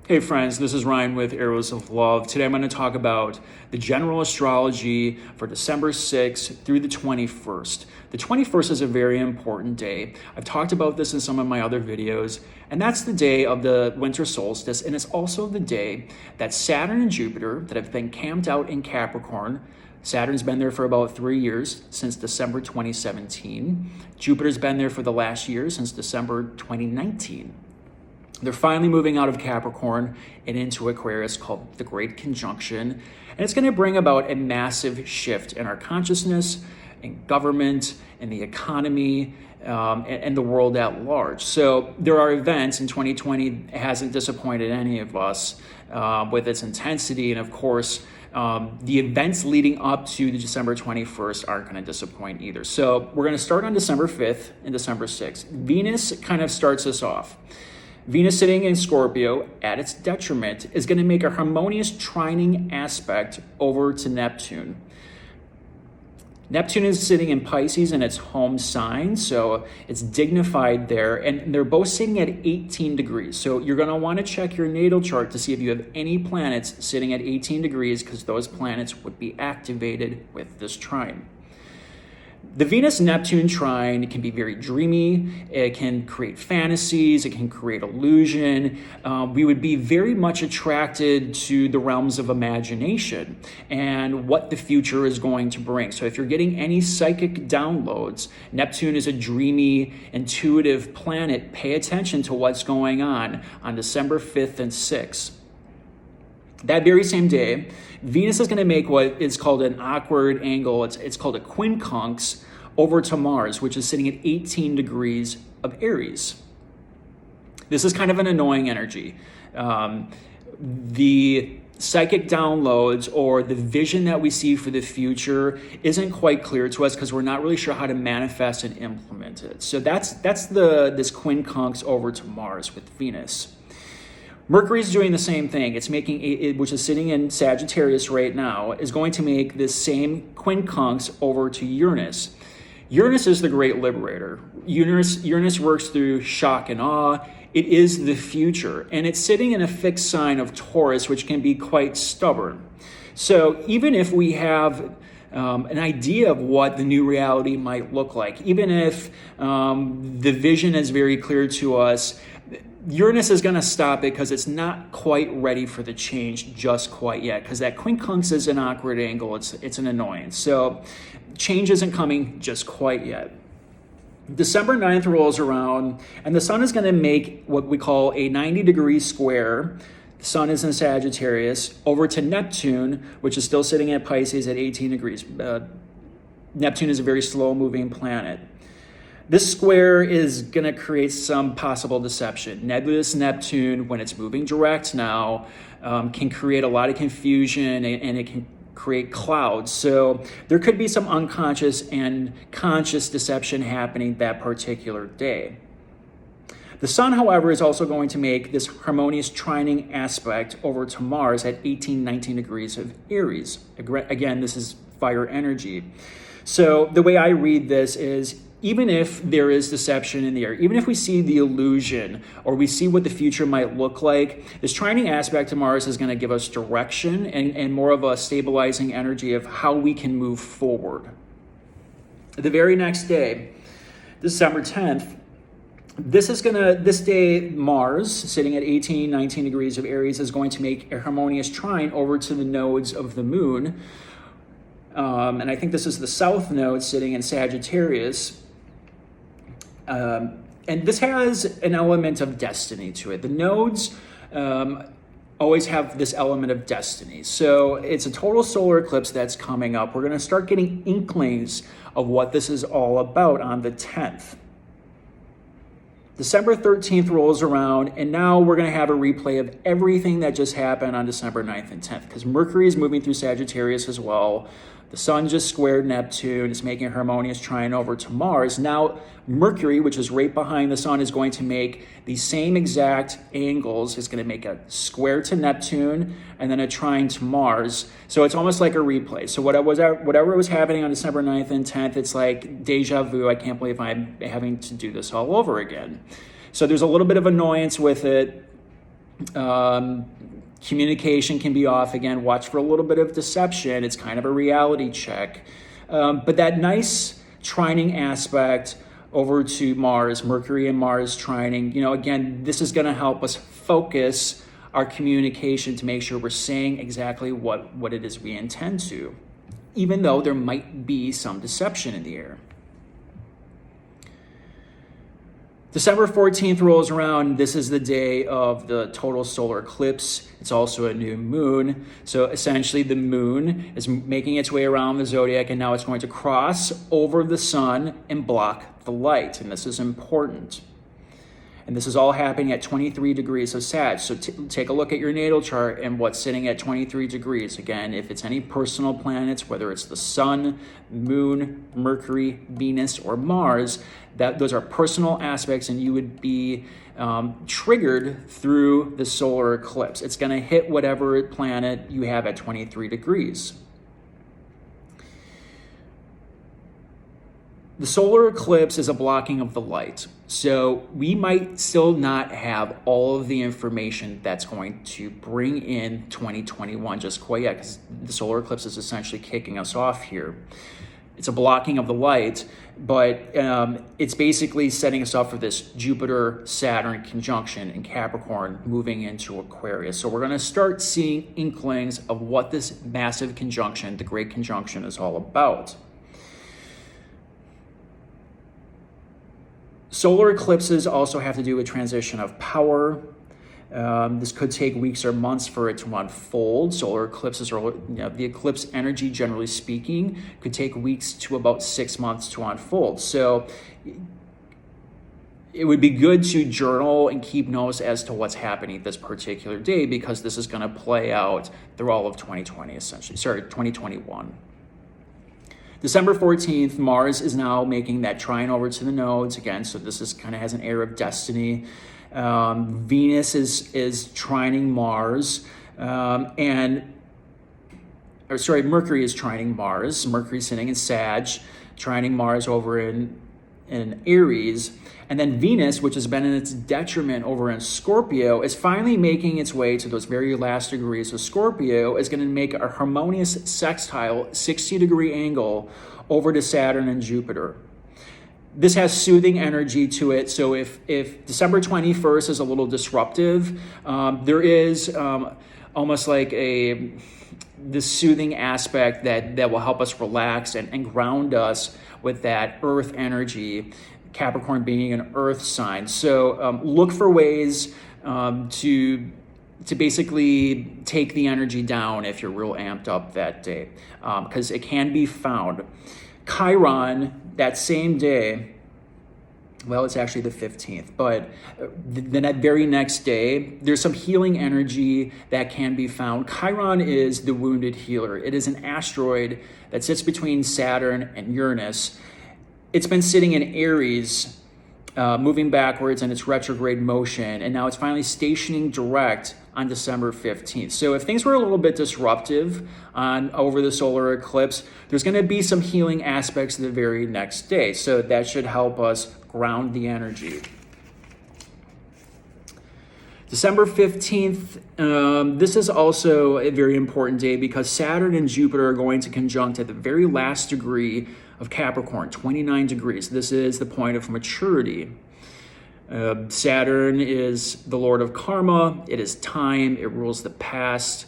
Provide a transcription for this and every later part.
Hey friends, this is Ryan with Arrows of Love. Today I'm going to talk about the general astrology for December 6th through the 21st. The 21st is a very important day. I've talked about this in some of my other videos, and that's the day of the winter solstice, and it's also the day that Saturn and Jupiter that have been camped out in Capricorn. Saturn's been there for about 3 years, since December 2017. Jupiter's been there for the last year, since December 2019. They're finally moving out of Capricorn and into Aquarius, called the Great Conjunction. And it's going to bring about a massive shift in our consciousness, in government, in the economy, and the world at large. So there are events, and 2020 hasn't disappointed any of us with its intensity. And of course, the events leading up to the December 21st aren't going to disappoint either. So we're going to start on December 5th and December 6th. Venus kind of starts us off. Venus sitting in Scorpio at its detriment is going to make a harmonious trining aspect over to Neptune. Neptune is sitting in Pisces in its home sign, so it's dignified there, and they're both sitting at 18 degrees. So you're going to want to check your natal chart to see if you have any planets sitting at 18 degrees, because those planets would be activated with this trine. The Venus-Neptune trine can be very dreamy. It can create fantasies. It can create illusion. We would be very much attracted to the realms of imagination and what the future is going to bring. So if you're getting any psychic downloads, Neptune is a dreamy, intuitive planet. Pay attention to what's going on December 5th and 6th. That very same day, Venus is going to make what is called an awkward angle. It's called a quincunx over to Mars, which is sitting at 18 degrees of Aries. This is kind of an annoying energy. The psychic downloads or the vision that we see for the future isn't quite clear to us because we're not really sure how to manifest and implement it. So that's this quincunx over to Mars with Venus. Mercury is doing the same thing. It's making, which is sitting in Sagittarius right now, is going to make this same quincunx over to Uranus. Uranus is the great liberator. Uranus works through shock and awe. It is the future, and it's sitting in a fixed sign of Taurus, which can be quite stubborn. So even if we have an idea of what the new reality might look like, even if the vision is very clear to us, Uranus is going to stop it because it's not quite ready for the change just quite yet, because that quincunx is an awkward angle. It's an annoyance. So change isn't coming just quite yet. December 9th rolls around, and the sun is going to make what we call a 90-degree square. The sun is in Sagittarius over to Neptune, which is still sitting at Pisces at 18 degrees. Neptune is a very slow-moving planet. This square is going to create some possible deception. Nebulous Neptune, when it's moving direct now, can create a lot of confusion, and it can create clouds. So there could be some unconscious and conscious deception happening that particular day. The sun, however, is also going to make this harmonious trining aspect over to Mars at 19 degrees of Aries. Again, this is fire energy. So the way I read this is, even if there is deception in the air, even if we see the illusion or we see what the future might look like, this trining aspect to Mars is going to give us direction and more of a stabilizing energy of how we can move forward. The very next day, December 10th, this day, Mars, sitting at 19 degrees of Aries, is going to make a harmonious trine over to the nodes of the moon. And I think this is the south node sitting in Sagittarius. And this has an element of destiny to it. The nodes always have this element of destiny. So it's a total solar eclipse that's coming up. We're going to start getting inklings of what this is all about on the 10th. December 13th rolls around, and now we're going to have a replay of everything that just happened on December 9th and 10th, because Mercury is moving through Sagittarius as well. The sun just squared Neptune. It's making a harmonious trine over to Mars. Now, Mercury, which is right behind the sun, is going to make the same exact angles. It's going to make a square to Neptune and then a trine to Mars. So it's almost like a replay. So whatever was happening on December 9th and 10th, it's like deja vu. I can't believe I'm having to do this all over again. So there's a little bit of annoyance with it. Communication can be off again. Watch for a little bit of deception. It's kind of a reality check. But that nice trining aspect over to Mars, Mercury and Mars trining, again, this is going to help us focus our communication to make sure we're saying exactly what it is we intend to, even though there might be some deception in the air. December 14th rolls around. This is the day of the total solar eclipse. It's also a new moon. So essentially the moon is making its way around the zodiac, and now it's going to cross over the sun and block the light. And this is important. And this is all happening at 23 degrees of Sag. So take a look at your natal chart and what's sitting at 23 degrees. Again, if it's any personal planets, whether it's the sun, moon, Mercury, Venus, or Mars, those are personal aspects, and you would be triggered through the solar eclipse. It's going to hit whatever planet you have at 23 degrees. The solar eclipse is a blocking of the light. So we might still not have all of the information that's going to bring in 2021 just quite yet, because the solar eclipse is essentially kicking us off here. It's a blocking of the light, but it's basically setting us up for this Jupiter-Saturn conjunction in Capricorn moving into Aquarius. So we're going to start seeing inklings of what this massive conjunction, the Great Conjunction, is all about. Solar eclipses also have to do with transition of power. This could take weeks or months for it to unfold. Solar eclipses, or the eclipse energy, generally speaking, could take weeks to about 6 months to unfold. So it would be good to journal and keep notes as to what's happening this particular day, because this is going to play out through all of 2021. December 14th, Mars is now making that trine over to the nodes again, so this is kind of has an air of destiny. Venus is trining Mars, Mercury is trining Mars. Mercury sitting in Sag, trining Mars over in Aries. And then Venus, which has been in its detriment over in Scorpio, is finally making its way to those very last degrees. So Scorpio is going to make a harmonious sextile 60-degree angle over to Saturn and Jupiter. This has soothing energy to it. So if December 21st is a little disruptive, there is almost like this soothing aspect that will help us relax and ground us with that earth energy, Capricorn being an earth sign. So look for ways to basically take the energy down if you're real amped up that day, because it can be found. Chiron, that same day, well, it's actually the 15th, but then that very next day, there's some healing energy that can be found. Chiron is the wounded healer. It is an asteroid that sits between Saturn and Uranus. It's been sitting in Aries, moving backwards in its retrograde motion, and now it's finally stationing direct on December 15th. So if things were a little bit disruptive over the solar eclipse, there's going to be some healing aspects the very next day. So that should help us ground the energy. December 15th, this is also a very important day because Saturn and Jupiter are going to conjunct at the very last degree of Capricorn, 29 degrees. This is the point of maturity. Saturn is the lord of karma. It is time. It rules the past.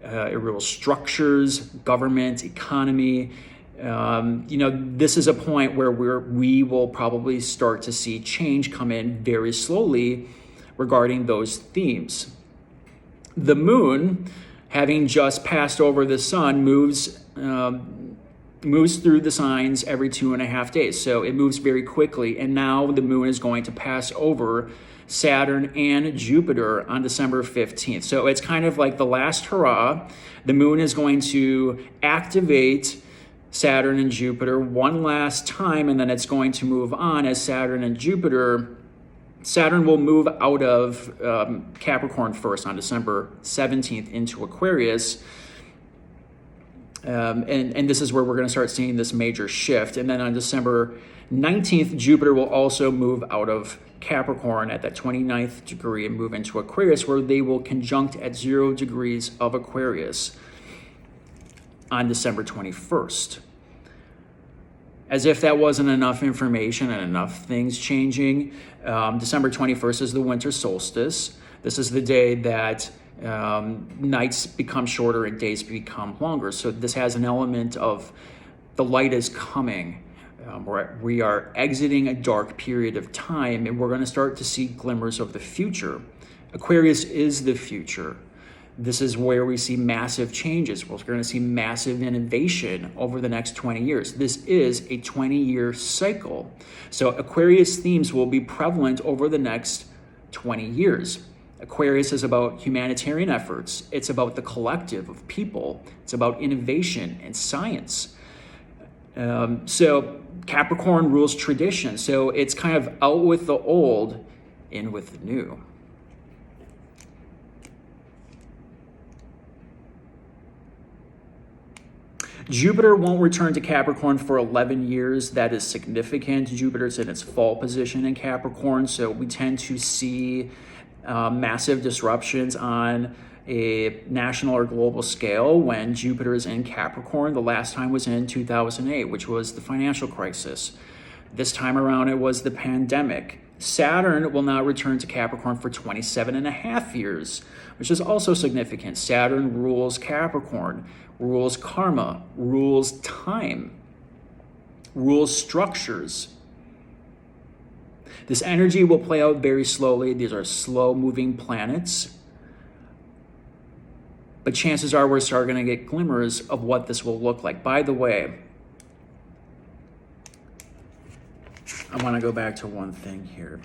It rules structures, government, economy. This is a point where we will probably start to see change come in very slowly regarding those themes. The moon, having just passed over the sun, moves through the signs every 2.5 days. So it moves very quickly. And now the moon is going to pass over Saturn and Jupiter on December 15th. So it's kind of like the last hurrah. The moon is going to activate Saturn and Jupiter one last time, and then it's going to move on as Saturn will move out of Capricorn first on December 17th into Aquarius. And this is where we're going to start seeing this major shift. And then on December 19th, Jupiter will also move out of Capricorn at that 29th degree and move into Aquarius, where they will conjunct at 0 degrees of Aquarius on December 21st. As if that wasn't enough information and enough things changing, December 21st is the winter solstice. This is the day that nights become shorter and days become longer. So this has an element of the light is coming. We are exiting a dark period of time, and we're going to start to see glimmers of the future. Aquarius is the future. This is where we see massive changes. We're going to see massive innovation over the next 20 years. This is a 20-year cycle. So Aquarius themes will be prevalent over the next 20 years. Aquarius is about humanitarian efforts. It's about the collective of people. It's about innovation and science. So Capricorn rules tradition. So it's kind of out with the old, in with the new. Jupiter won't return to Capricorn for 11 years. That is significant. Jupiter's in its fall position in Capricorn, so we tend to see massive disruptions on a national or global scale when Jupiter is in Capricorn. The last time was in 2008, which was the financial crisis. This time around, it was the pandemic. Saturn will not return to Capricorn for 27 and a half years, which is also significant. Saturn rules Capricorn, rules karma, rules time, rules structures. This energy will play out very slowly. These are slow-moving planets. But chances are we're starting to get glimmers of what this will look like. By the way, I want to go back to one thing here.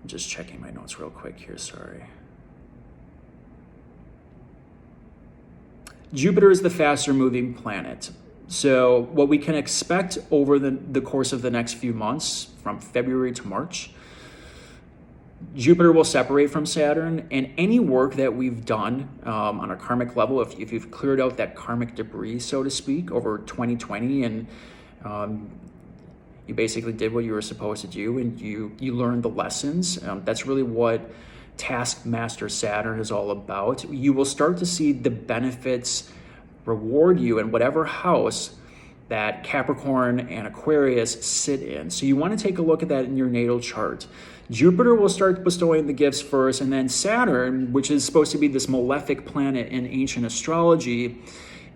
Just checking my notes real quick here, sorry. Jupiter is the faster moving planet. So what we can expect over the course of the next few months, from February to March, Jupiter will separate from Saturn, and any work that we've done on a karmic level, if you've cleared out that karmic debris, so to speak, over 2020, and you basically did what you were supposed to do, and you learned the lessons. That's really what Taskmaster Saturn is all about. You will start to see the benefits reward you in whatever house that Capricorn and Aquarius sit in. So you want to take a look at that in your natal chart. Jupiter will start bestowing the gifts first, and then Saturn, which is supposed to be this malefic planet in ancient astrology,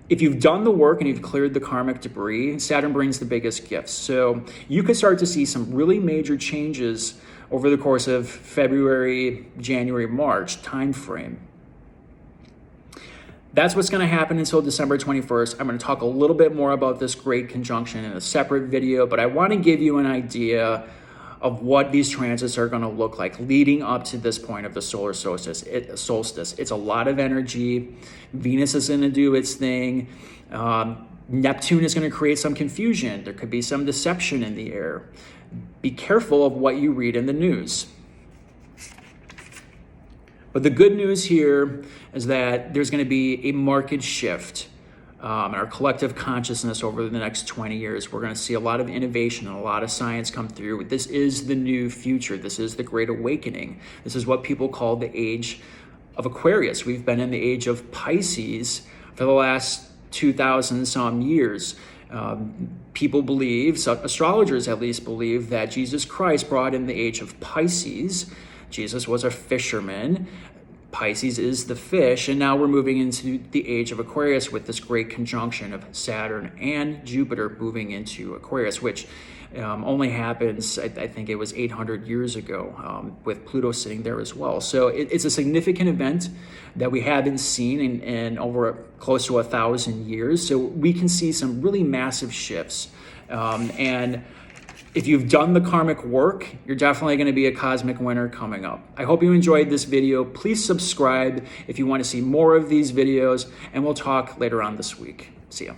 if you've done the work and you've cleared the karmic debris, Saturn brings the biggest gifts. So you could start to see some really major changes over the course of February, January, March timeframe. That's what's going to happen until December 21st. I'm going to talk a little bit more about this great conjunction in a separate video, but I want to give you an idea of what these transits are going to look like leading up to this point of the solar solstice. It's a lot of energy. Venus is going to do its thing. Neptune is going to create some confusion. There could be some deception in the air. Be careful of what you read in the news. But the good news here is that there's going to be a marked shift in our collective consciousness over the next 20 years. We're going to see a lot of innovation and a lot of science come through. This is the new future. This is the Great Awakening. This is what people call the age of Aquarius. We've been in the age of Pisces for the last 2,000 some years. People believe, astrologers at least believe, that Jesus Christ brought in the age of Pisces. Jesus was a fisherman. Pisces is the fish, and now we're moving into the age of Aquarius with this great conjunction of Saturn and Jupiter moving into Aquarius, which only happens, I think it was 800 years ago, with Pluto sitting there as well. So it's a significant event that we haven't seen in over close to 1,000 years. So we can see some really massive shifts. And if you've done the karmic work, you're definitely going to be a cosmic winner coming up. I hope you enjoyed this video. Please subscribe if you want to see more of these videos, and we'll talk later on this week. See ya.